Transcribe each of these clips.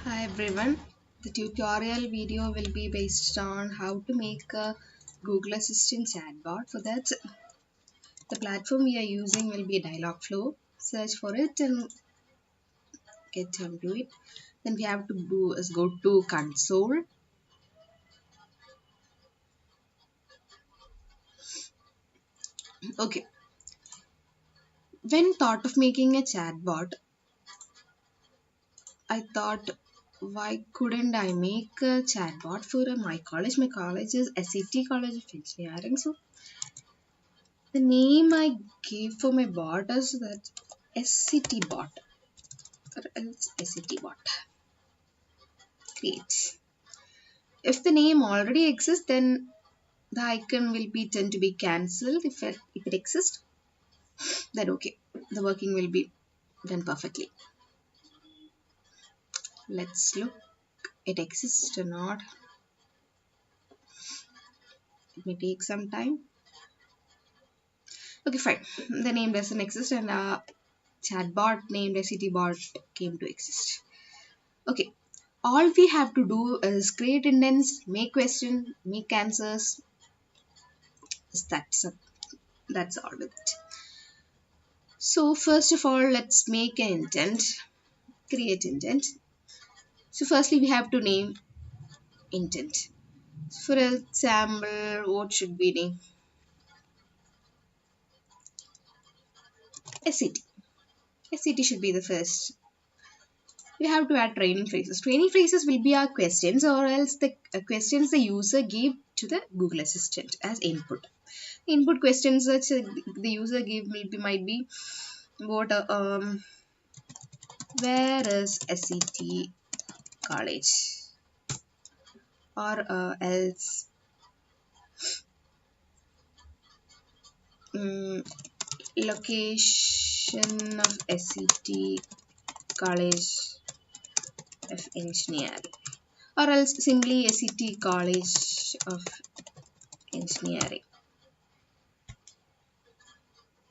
Hi everyone, the tutorial video will be based on how to make a Google Assistant chatbot. For that, the platform we are using will be Dialogflow. Search for it and get onto it. Then we have to do is go to console. Okay, when thought of making a chatbot, I thought, why couldn't I make a chatbot for my college? My college is SET College of Engineering. So the name I gave for my bot is that SCT bot or else SCT bot. Create. If the name already exists, then the icon will be tend to be cancelled. If it exists, then okay, the working will be done perfectly. Let's look it exists or not. It may take some time. Okay, fine. The name doesn't exist and chatbot named SCT bot came to exist. Okay, all we have to do is create indents, make question, make answers. That's all with it. So first of all, let's make an intent, create intent. So firstly, we have to name intent. For example, what should we name? SCT. SCT should be the first. We have to add training phrases. Training phrases will be our questions or else the questions the user gave to the Google Assistant as input. Input questions that the user gave might be what where is SCT college or else location of SCT college of engineering or else simply SCT college of engineering.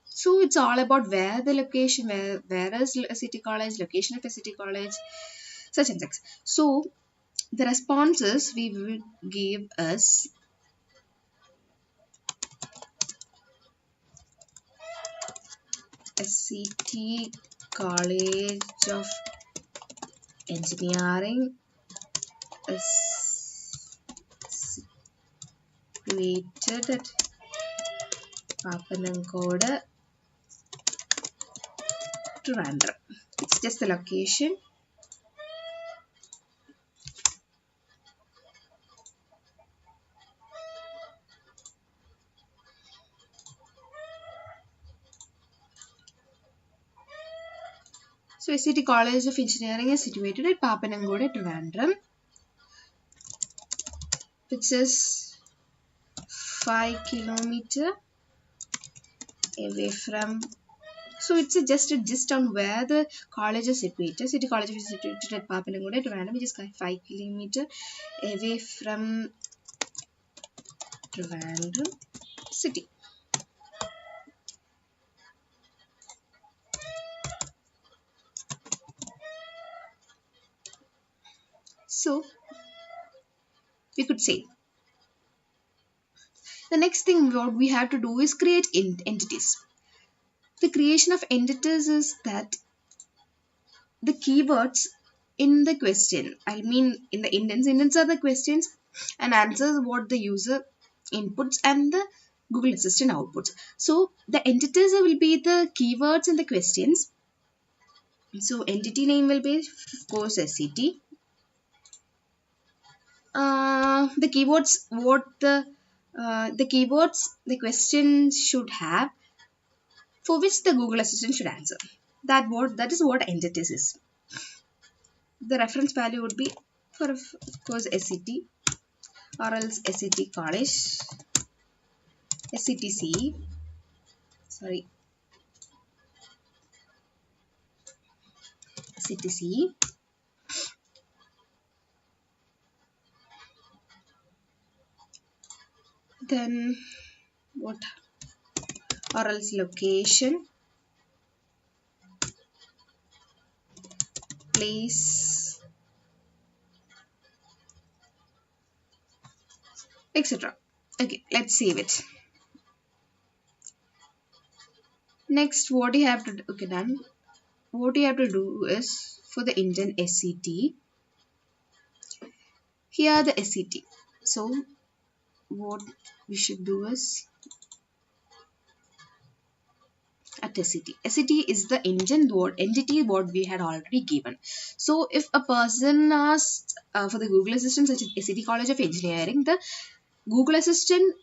So it's all about where the location, where is SCT college, location of SCT college, such and such. So the responses we will give us SCT College of Engineering is situated at Papanamkoda, Trivandrum. It's just the location. So SCT College of Engineering is situated at Papanamkoda, Trivandrum, which is 5 kilometers away from. So it's just a gist on where the college is situated. City College is situated at Papanamkoda, Trivandrum, which is 5 kilometers away from Trivandrum city. So we could say the next thing what we have to do is create entities. The creation of entities is that the keywords in the question, I mean in the indents are the questions and answers what the user inputs and the Google Assistant outputs. So the entities will be the keywords in the questions. So entity name will be of course SCT. The keywords what the keywords the question should have for which the Google Assistant should answer. That is what entities is. The reference value would be for of course SCT or else SCT college, SCTC, sorry, SCTC. Then what? Or else location, place, etc. Okay, let's save it. Next, what you have to do, okay, done. What you have to do is for the engine SCT, here the SCT. So what we should do is at SCT. SCT is the engine word entity what we had already given. So if a person asked for the Google Assistant such as SCT College of Engineering, the Google Assistant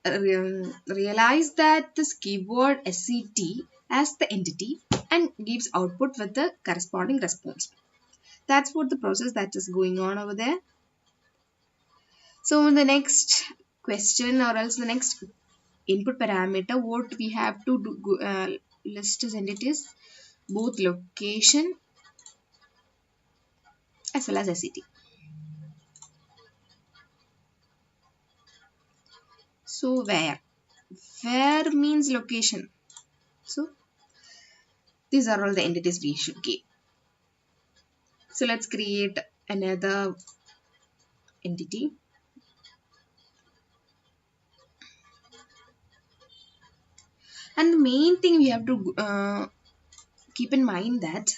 realized that this keyword SCT as the entity and gives output with the corresponding response. That's what the process that is going on over there. So the next question or else the next input parameter what we have to do, list as entities both location as well as SCT. So where means location. So these are all the entities we should give. So let's create another entity. And the main thing we have to keep in mind that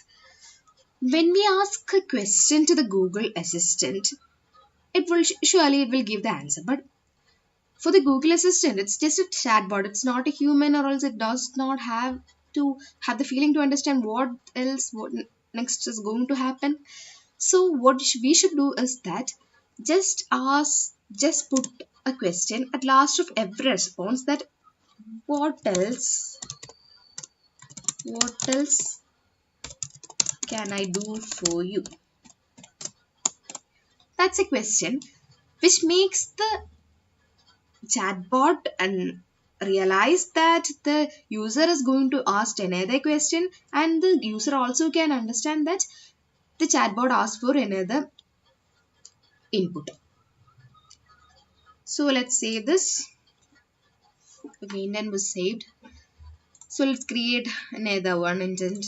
when we ask a question to the Google Assistant, it will surely it will give the answer. But for the Google Assistant, it's just a chatbot. It's not a human, or else it does not have to have the feeling to understand what next is going to happen. So what we should do is that just put a question at last of every response that what else can I do for you? That's a question which makes the chatbot and realize that the user is going to ask another question, and the user also can understand that the chatbot asked for another input. So let's save this. Okay, then was saved. So let's create another one intent.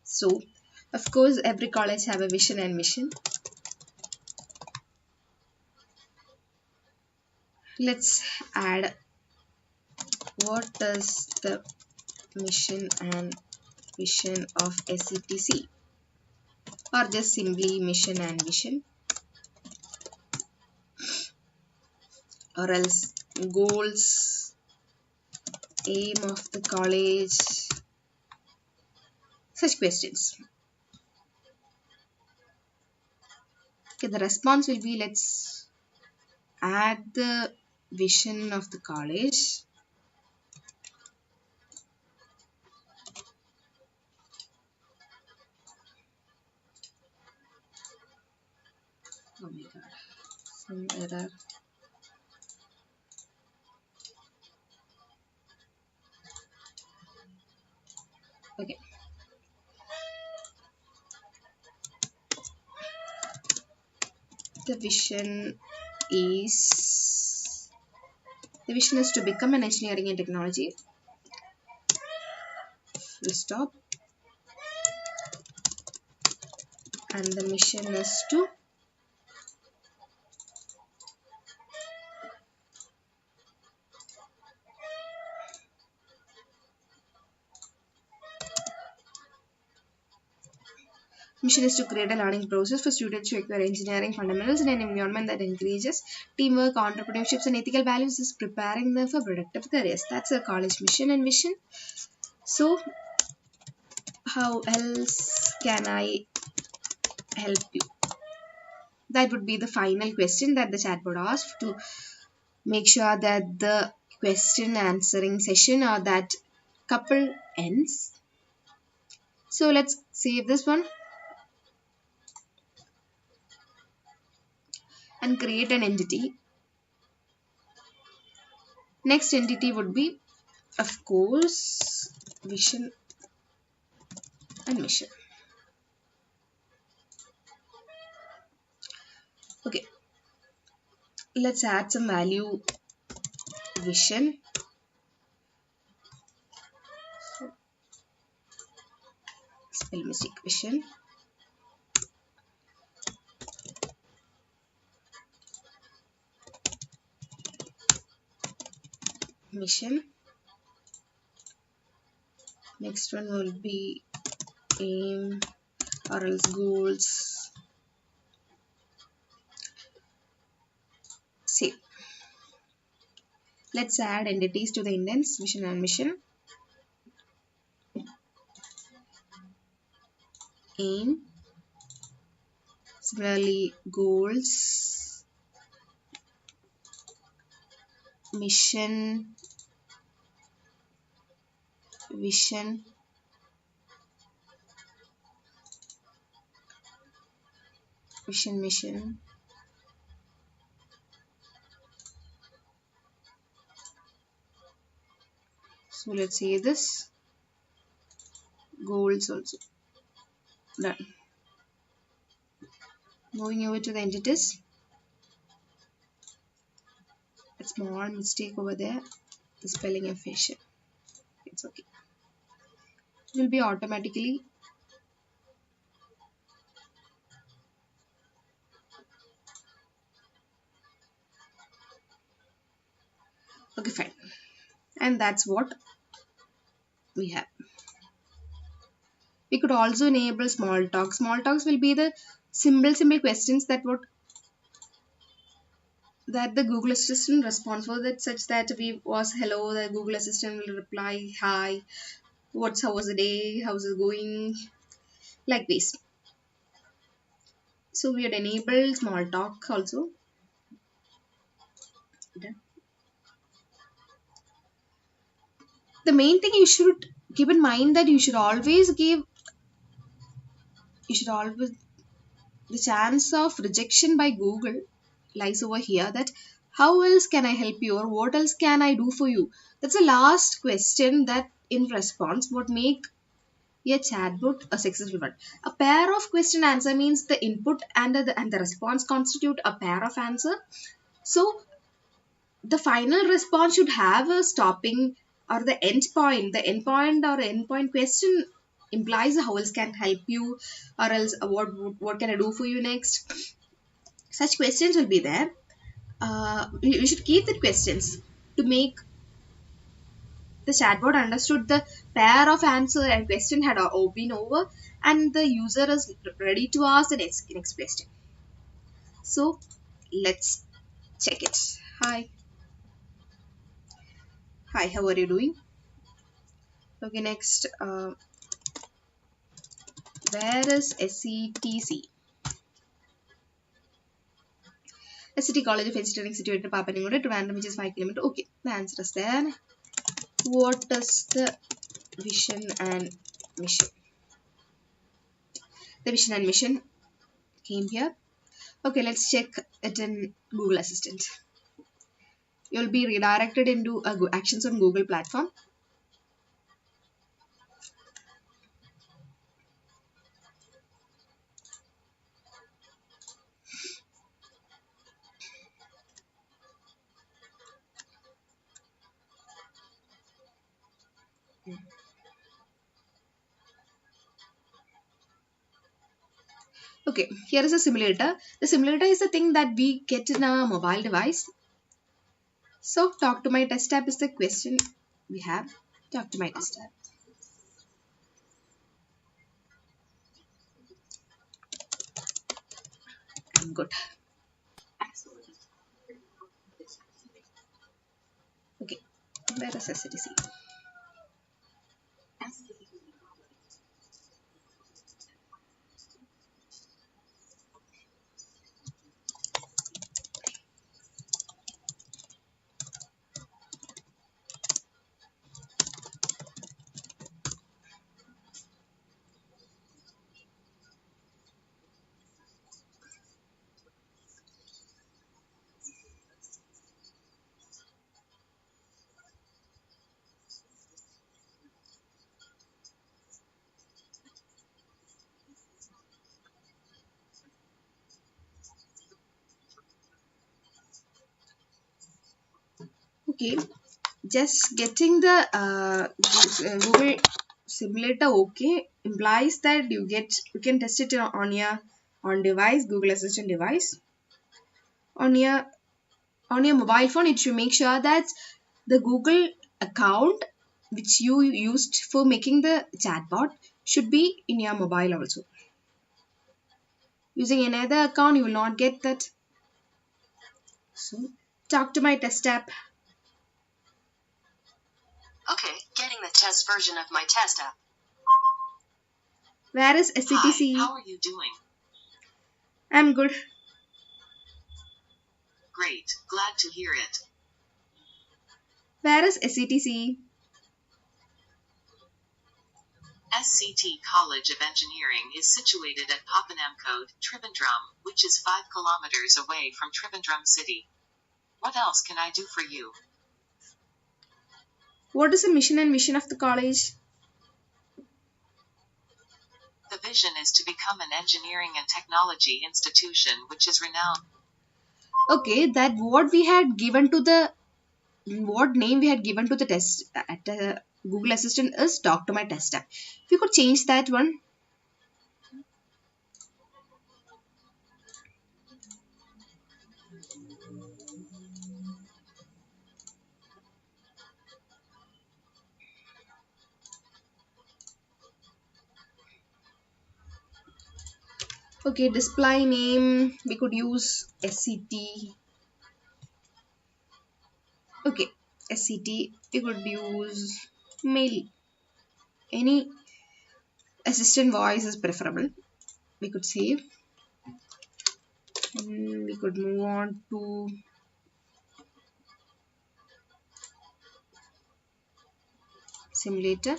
So of course every college have a vision and mission. Let's add what is the mission and vision of SCTC, or just simply mission and vision, or else goals, aim of the college, such questions. Okay, the response will be let's add the vision of the college. Oh my god, some error. Okay. The vision is to become an engineering and technology. Full stop. And the mission is to create a learning process for students to acquire engineering fundamentals in an environment that encourages teamwork, entrepreneurship, and ethical values, is preparing them for productive careers. That's a college mission and vision. So, how else can I help you? That would be the final question that the chatbot asked to make sure that the question answering session or that couple ends. So, let's save this one and create an entity. Next entity would be, of course, vision and mission. Okay, let's add some value vision. Spell mistake, vision. mission. Next one will be aim or else goals. Save. Let's add entities to the indents, vision and mission. Aim. Similarly, goals, mission, vision, mission. So let's say this. Goals also. Done. Moving over to the entities. A small mistake over there. The spelling and fashion. It's okay. It will be automatically. Okay, fine. And that's what we have. We could also enable small talk. Small talks will be the simple questions that the Google Assistant responds for, that such that we was hello, the Google Assistant will reply hi, how was the day, how's it going, like this. So we had enabled small talk also. The main thing you should keep in mind that you should always the chance of rejection by Google lies over here, that how else can I help you or what else can I do for you. That's the last question that in response would make a chatbot a successful one. A pair of question answer means the input and the response constitute a pair of answer. So the final response should have a stopping or the end point. The end point or end point question implies how else can help you or else what can I do for you next. Such questions will be there. We should keep the questions to make the chatbot understood the pair of answer and question had been over and the user is ready to ask the next question. So let's check it. Hi, how are you doing? Okay, next, where is SETC? A city college of engineering situated in Papanimura to random, which is 5 km. Okay, the answer is there. What is the vision and mission? The vision and mission came here. Okay, let's check it in Google Assistant. You'll be redirected into actions on Google platform. Okay, here is a simulator. The simulator is the thing that we get in a mobile device. So, talk to my test app is the question we have. Talk to my test app. I'm good. Okay, where is SCTC? Okay, just getting the Google simulator okay implies that you can test it on your device, Google Assistant device. On your mobile phone, it should make sure that The Google account which you used for making the chatbot should be in your mobile also. Using another account, you will not get that. So, talk to my test app. Okay, getting the test version of my test app. Where is SCTC? Hi, how are you doing? I'm good. Great, glad to hear it. Where is SCTC? SCT College of Engineering is situated at Papanamkode, Trivandrum, which is 5 kilometers away from Trivandrum city. What else can I do for you? What is the mission and mission of the college? The vision is to become an engineering and technology institution which is renowned. Okay, that what we had given to the, what name we had given to the test at the Google Assistant is talk to my test app. If you could change that one. Okay, display name, we could use SCT. Okay, SCT, we could use mail. Any assistant voice is preferable. We could save. And we could move on to simulator.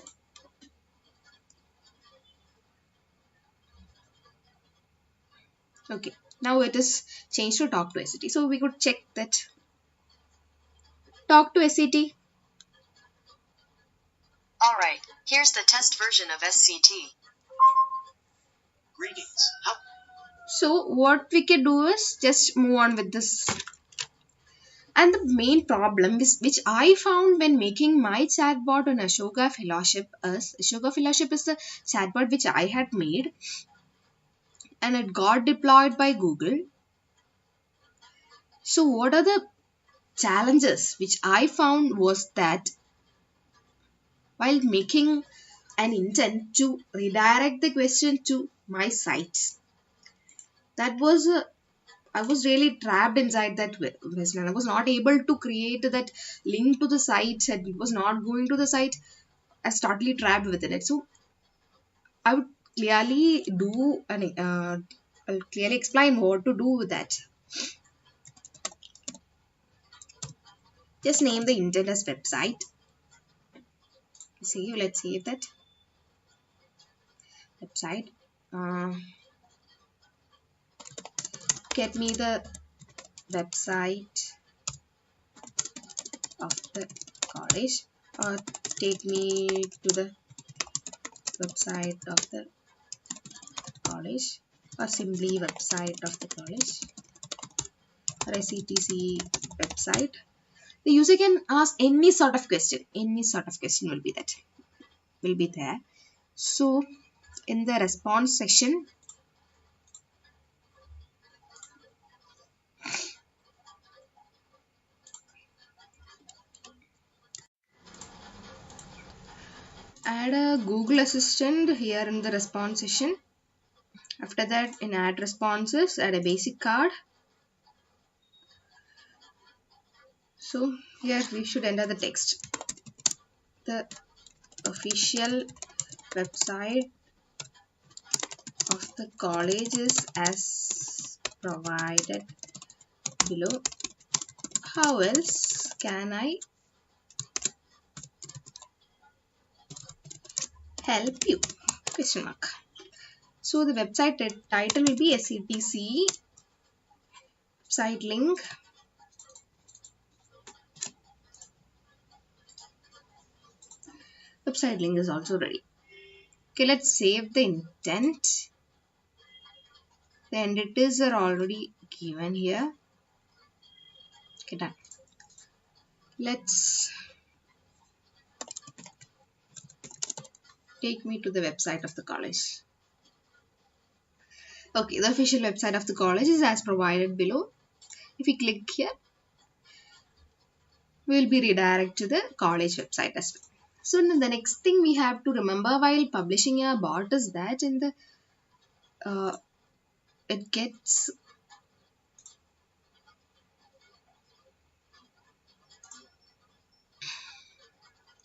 Okay, now it is changed to talk to SCT. So we could check that. Talk to SCT. Alright, here's the test version of SCT. Greetings. So what we can do is just move on with this. And the main problem which I found when making my chatbot on Ashoka Fellowship is, Ashoka Fellowship is the chatbot which I had made and it got deployed by Google. So what are the challenges which I found was that while making an intent to redirect the question to my sites, that was I was really trapped inside that wasteland. I was not able to create that link to the site and it was not going to the site. I was totally trapped within it. So I would clearly do I'll clearly explain what to do with that. Just name the intent as website. Let's save that website. Get me the website of the college, or take me to the website of the college, or simply website of the college, or SCTC website. The user can ask any sort of question. Any sort of question will be there. So in the response section, add a Google Assistant here in the response section. After that, in add responses, add a basic card. So here we should enter the text. The official website of the college is as provided below. How else can I help you? Question mark. So the website title will be SCTC website link. Website link is also ready. Okay, let's save the intent. The entities are already given here. Okay, done. Let's take me to the website of the college. Okay, the official website of the college is as provided below. If we click here, will be redirected to the college website as well. So the next thing we have to remember while publishing a bot is that in the uh, it gets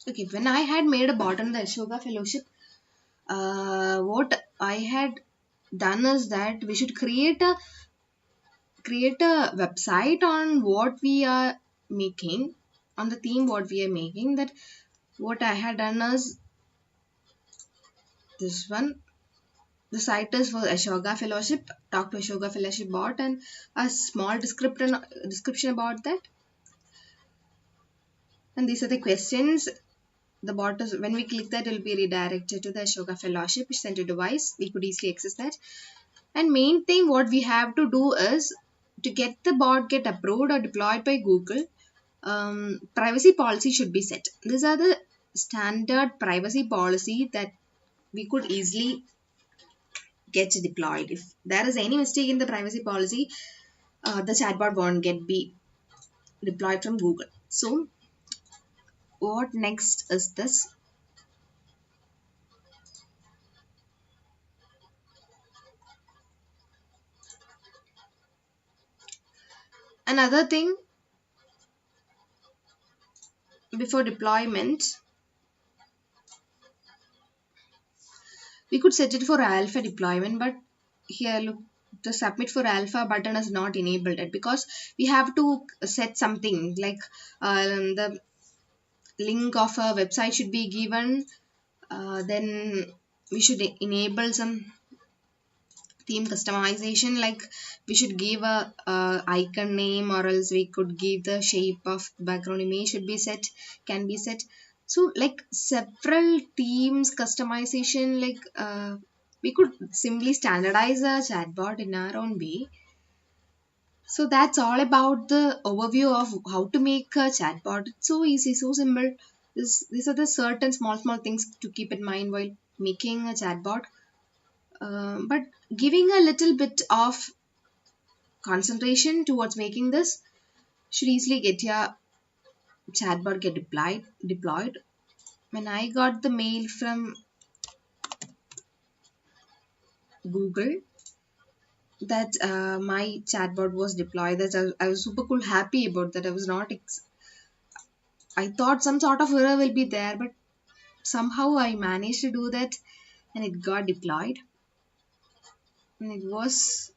okay. When I had made a bot on the Ashoka Fellowship, what I had done is that we should create a website on what we are making, on the theme what we are making. That what I had done is this one. The site is for Ashoka Fellowship, talk to Ashoka Fellowship bot, and a small description about that. And these are the questions. The bot is, when we click that, it will be redirected to the Ashoka Fellowship sent to device. We could easily access that. And main thing what we have to do is to get the bot get approved or deployed by Google. Privacy policy should be set. These are the standard privacy policy that we could easily get deployed. If there is any mistake in the privacy policy, the chatbot won't get be deployed from Google. So what next is this? Another thing before deployment, we could set it for alpha deployment, but here look, the submit for alpha button is not enabled yet because we have to set something like the link of a website should be given. Then we should enable some theme customization, like we should give a icon name, or else we could give the shape of background image should be set, can be set. So like several themes customization, like we could simply standardize a chatbot in our own way. So that's all about the overview of how to make a chatbot. It's so easy, so simple. These are the certain small things to keep in mind while making a chatbot. But giving a little bit of concentration towards making this should easily get your chatbot get deployed. When I got the mail from Google that my chatbot was deployed, that I was super cool, happy about that. I was not. I thought some sort of error will be there, but somehow I managed to do that, and it got deployed. And it was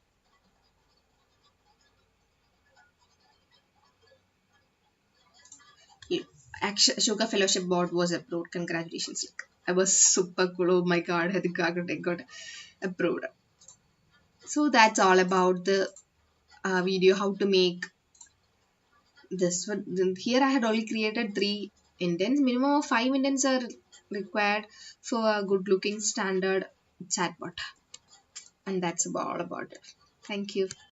Sugar Fellowship board was approved. Congratulations! Like, I was super cool. Oh my god, I got approved. So that's all about the video how to make this one. Here I had only created 3 indents. Minimum of 5 indents are required for a good looking standard chatbot. And that's all about it. Thank you.